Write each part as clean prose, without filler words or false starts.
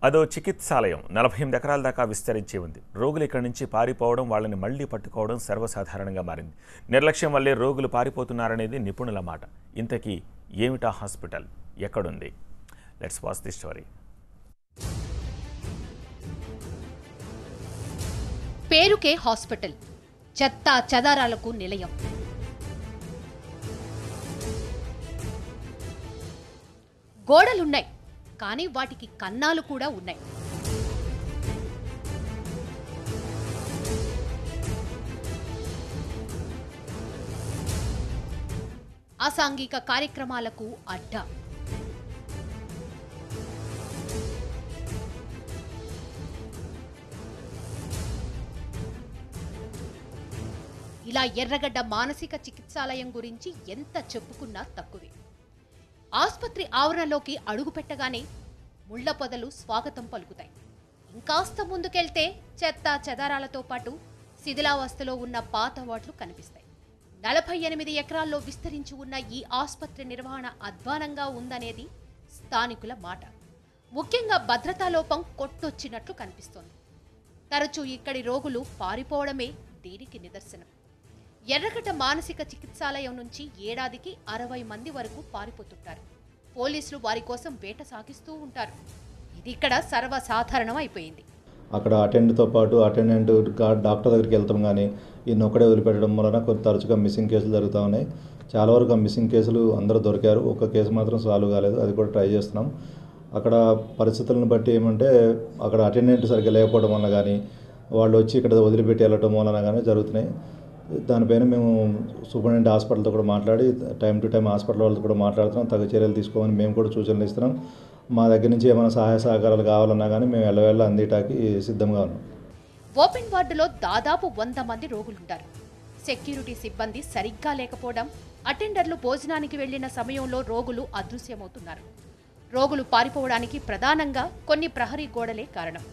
అదో చికిత్సాలయం 48 ఎకరాల దాకా విస్తరించి ఉంది. రోగులు ఇక్కడి నుంచి పారిపోవడం, వాళ్ళని మళ్లీ పట్టుకోవడం సర్వసాధారణంగా మారింది. నిర్లక్ష్యం వల్లే రోగులు పారిపోతున్నారనేది నిపుణుల మాట. ఇంతకీ ఏమిటా హాస్పిటల్, ఎక్కడుంది? Let's watch the story. పేరుకే హాస్పిటల్, చెత్తా చెదారాలకు నిలయం. గోడలున్నాయి, కానీ వాటికి కన్నాలు కూడా ఉన్నాయి. అసాంఘిక కార్యక్రమాలకు అడ్డా. ఇలా ఎర్రగడ్డ మానసిక చికిత్సాలయం గురించి ఎంత చెప్పుకున్నా తక్కువే. ఆస్పత్రి ఆవరణలోకి అడుగుపెట్టగానే ముళ్ల పొదలు స్వాగతం పలుకుతాయి. ఇంకాస్త ముందుకెళ్తే చెత్త చెదారాలతో పాటు శిథిలావస్థలో ఉన్న పాత వార్డులు కనిపిస్తాయి. 48 ఎకరాల్లో విస్తరించి ఉన్న ఈ ఆస్పత్రి నిర్వహణ అధ్వానంగా ఉందనేది స్థానికుల మాట. ముఖ్యంగా భద్రతా లోపం కొట్టొచ్చినట్లు కనిపిస్తోంది. తరచూ ఇక్కడి రోగులు పారిపోవడమే దీనికి నిదర్శనం. ఎర్రగడ్డ మానసిక చికిత్సాలయం నుంచి ఏడాదికి 60 మంది వరకు పారిపోతుంటారు. పోలీసులు వారి కోసం వేట సాగిస్తూ ఉంటారు. ఇది ఇక్కడ సర్వసాధారణం అయిపోయింది. అక్కడ అటెండెంట్తో పాటు అటెండెంట్ డాక్టర్ దగ్గరికి వెళ్తాం, కానీ ఈయన ఒక్కడే వదిలిపెట్టడం వలన కొంత తరచుగా మిస్సింగ్ కేసులు జరుగుతూ ఉన్నాయి. చాలా వరకు ఆ మిస్సింగ్ కేసులు అందరూ దొరికారు. ఒక కేసు మాత్రం సాల్వ్ కాలేదు, అది కూడా ట్రై చేస్తున్నాం. అక్కడ పరిస్థితులను బట్టి ఏమంటే అక్కడ అటెండెంట్ సరిగ్గా లేకపోవడం వల్ల కానీ, వాళ్ళు వచ్చి ఇక్కడ వదిలిపెట్టి వెళ్ళటం వలన కానీ జరుగుతున్నాయి. దానిపైన మేము సూపరింటెండెంట్ హాస్పిటల్తో కూడా మాట్లాడి టైం టు టైం హాస్పిటల్ వాళ్ళతో కూడా మాట్లాడుతున్నాం. తగు చర్యలు తీసుకోమని మేము కూడా సూచనలు ఇస్తున్నాం. మా దగ్గర నుంచి ఏమైనా సహాయ సహకారాలు కావాలన్నా కానీ మేము వెళ్ళ అందిటానికి సిద్ధంగా ఉన్నాం. ఓపెన్ వార్డులో దాదాపు 100 మంది రోగులుంటారు. సెక్యూరిటీ సిబ్బంది సరిగ్గా లేకపోవడం, అటెండర్లు భోజనానికి వెళ్లిన సమయంలో రోగులు అదృశ్యమవుతున్నారు. రోగులు పారిపోవడానికి ప్రధానంగా కొన్ని ప్రహరీ గోడలే కారణం.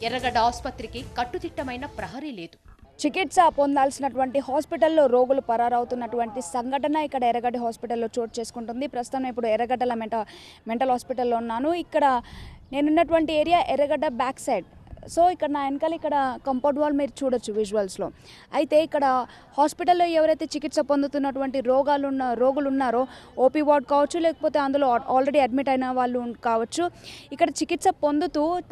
ఎర్రగడ్డ ఆసుపత్రికి కట్టుదిట్టమైన ప్రహరీ లేదు. చికిత్స పొందాల్సినటువంటి హాస్పిటల్లో రోగులు పరారవుతున్నటువంటి సంఘటన ఇక్కడ ఎర్రగడ్డ హాస్పిటల్లో చోటు చేసుకుంటుంది. ప్రస్తుతం ఇప్పుడు ఎర్రగడ్డల మెంటల్ హాస్పిటల్లో ఉన్నాను. ఇక్కడ నేనున్నటువంటి ఏరియా ఎర్రగడ్డ బ్యాక్ సైడ్. సో ఇక్కడ నా వెనకాల ఇక్కడ కంపౌండ్ వాల్ మీరు చూడొచ్చు విజువల్స్లో. అయితే ఇక్కడ హాస్పిటల్లో ఎవరైతే చికిత్స పొందుతున్నటువంటి రోగులు ఉన్నారో, ఓపీ వార్డ్ కావచ్చు, లేకపోతే అందులో ఆల్రెడీ అడ్మిట్ అయిన వాళ్ళు కావచ్చు, ఇక్కడ చికిత్స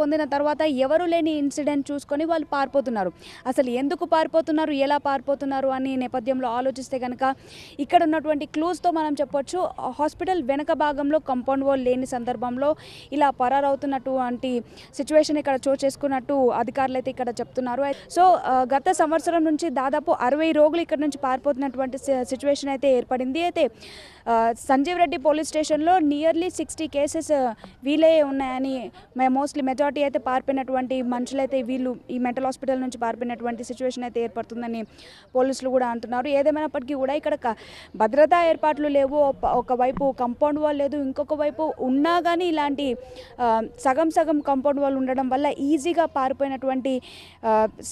పొందిన తర్వాత ఎవరు లేని ఇన్సిడెంట్ చూసుకొని వాళ్ళు పారిపోతున్నారు. అసలు ఎందుకు పారిపోతున్నారు, ఎలా పారిపోతున్నారు అని నేపథ్యంలో ఆలోచిస్తే కనుక ఇక్కడ ఉన్నటువంటి క్లూస్తో మనం చెప్పొచ్చు. హాస్పిటల్ వెనక భాగంలో కంపౌండ్ వాల్ లేని సందర్భంలో ఇలా పరారవుతున్నటువంటి సిచ్యువేషన్ ఇక్కడ చోటు చేసుకున్నట్టు అధికారులు అయితే ఇక్కడ చెప్తున్నారు. సో గత సంవత్సరం నుంచి దాదాపు 60 రోగులు ఇక్కడ నుంచి పారిపోతున్నటువంటి సిచ్యువేషన్ అయితే ఏర్పడింది. అయితే సంజీవ్ రెడ్డి పోలీస్ స్టేషన్లో నియర్లీ 60 కేసెస్ వీలే ఉన్నాయని, మోస్ట్లీ మెజారిటీ అయితే పారిపోయినటువంటి మనుషులైతే వీళ్ళు ఈ మెంటల్ హాస్పిటల్ నుంచి పారిపోయినటువంటి సిచ్యువేషన్ అయితే ఏర్పడుతుందని పోలీసులు కూడా అంటున్నారు. ఏదేమైనప్పటికీ కూడా ఇక్కడ భద్రతా ఏర్పాట్లు లేవు. ఒకవైపు కంపౌండ్ వాల్ లేదు, ఇంకొక వైపు ఉన్నా కానీ ఇలాంటి సగం కంపౌండ్ వాల్ ఉండడం వల్ల ఈజీగా పారిపోయినటువంటి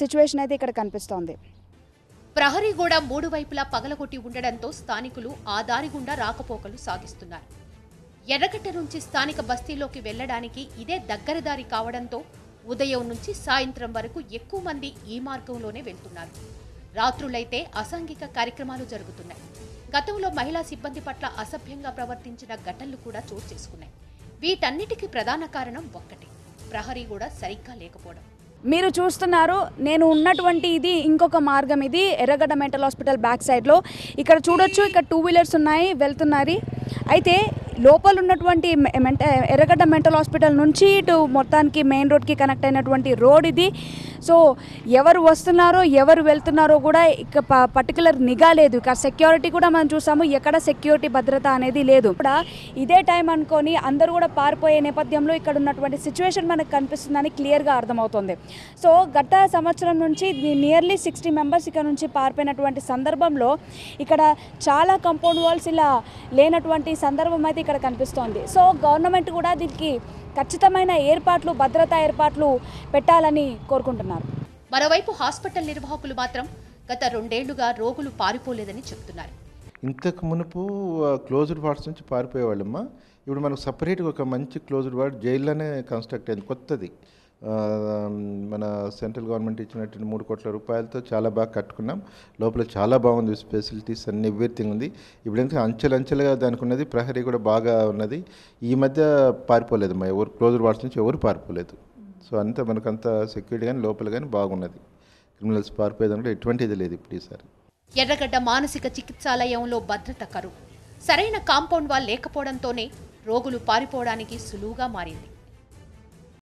సిచ్యువేషన్ అయితే ఇక్కడ కనిపిస్తోంది. ప్రహరీ గోడ 3 వైపులా పగలగొట్టి ఉండడంతో స్థానికులు ఆ దారి గుండా రాకపోకలు సాగిస్తున్నారు. ఎర్రగడ్డ నుంచి స్థానిక బస్తీలోకి వెళ్లడానికి ఇదే దగ్గర దారి కావడంతో ఉదయం నుంచి సాయంత్రం వరకు ఎక్కువ మంది ఈ మార్గంలోనే వెళ్తున్నారు. రాత్రులైతే అసాంఘిక కార్యక్రమాలు జరుగుతున్నాయి. గతంలో మహిళా సిబ్బంది పట్ల అసభ్యంగా ప్రవర్తించిన ఘటనలు కూడా చోటు చేసుకున్నాయి. వీటన్నిటికీ ప్రధాన కారణం ఒక్కటే, ప్రహరీ కూడా సరిగ్గా లేకపోవడం. మీరు చూస్తున్నారు, నేను ఉన్నటువంటి ఇది ఇంకొక మార్గం. ఇది ఎర్రగడ్డ మెంటల్ హాస్పిటల్ బ్యాక్ సైడ్లో. ఇక్కడ చూడొచ్చు, ఇక్కడ 2 వీలర్స్ ఉన్నాయి, వెళ్తున్నారు. అయితే లోపల ఉన్నటువంటి ఎర్రగడ్డ మెంటల్ హాస్పిటల్ నుంచి ఇటు మొత్తానికి మెయిన్ రోడ్కి కనెక్ట్ అయినటువంటి రోడ్ ఇది. సో ఎవరు వస్తున్నారో ఎవరు వెళ్తున్నారో కూడా ఇక పర్టికులర్ నిఘా లేదు. ఇక సెక్యూరిటీ కూడా మనం చూసాము, ఎక్కడ సెక్యూరిటీ భద్రత అనేది లేదు. కూడా ఇదే టైం అనుకొని అందరూ కూడా పారిపోయే నేపథ్యంలో ఇక్కడ ఉన్నటువంటి సిచ్యువేషన్ మనకు కనిపిస్తుందని క్లియర్గా అర్థమవుతుంది. సో గత సంవత్సరం నుంచి నియర్లీ 60 మెంబర్స్ ఇక్కడ నుంచి పారిపోయినటువంటి సందర్భంలో ఇక్కడ చాలా కంపౌండ్ వాల్స్ ఇలా లేనటువంటి సందర్భం అయితే ఇక్కడ కనిపిస్తోంది. సో గవర్నమెంట్ కూడా దీనికి ఖచ్చితమైన ఏర్పాట్లు, భద్రతా ఏర్పాట్లు పెట్టాలని కోరుకుంటున్నారు. మరోవైపు హాస్పిటల్ నిర్వాహకులు మాత్రం గత 2 ఏళ్లుగా రోగులు పారిపోలేదని చెప్తున్నారు. ఇంతకు మునుపు క్లోజ్డ్ వార్డ్స్ నుంచి పారిపోయేవాళ్ళమ్మా. ఇప్పుడు మనకు సపరేట్గా ఒక మంచి క్లోజ్డ్ వార్డ్ జైల్లోనే కన్స్ట్రక్ట్ అయింది, కొత్తది. మన సెంట్రల్ గవర్నమెంట్ ఇచ్చినటువంటి 3 కోట్ల రూపాయలతో చాలా బాగా కట్టుకున్నాం. లోపల చాలా బాగుంది, ఫెసిలిటీస్ అన్ని ఎవ్రీథింగ్ ఉంది. ఇప్పుడు ఏంటంటే అంచెలంచెలుగా దానికి ఉన్నది, ప్రహరీ కూడా బాగా ఉన్నది. ఈ మధ్య పారిపోలేదు మా ఎవరు క్లోజ్డ్ వార్డ్స్ నుంచి ఎవరు పారిపోలేదు. సో అంతా మనకంత సెక్యూరిటీ కానీ లోపల కానీ బాగున్నది. క్రిమినల్స్ పారిపోయేదానికి కూడా ఎటువంటిది లేదు ఇప్పుడు ఈసారి. ఎర్రగడ్డ మానసిక చికిత్సాలయంలో భద్రత కరువు, సరైన కాంపౌండ్ వాల్ లేకపోవడంతోనే రోగులు పారిపోవడానికి సులువుగా మారింది.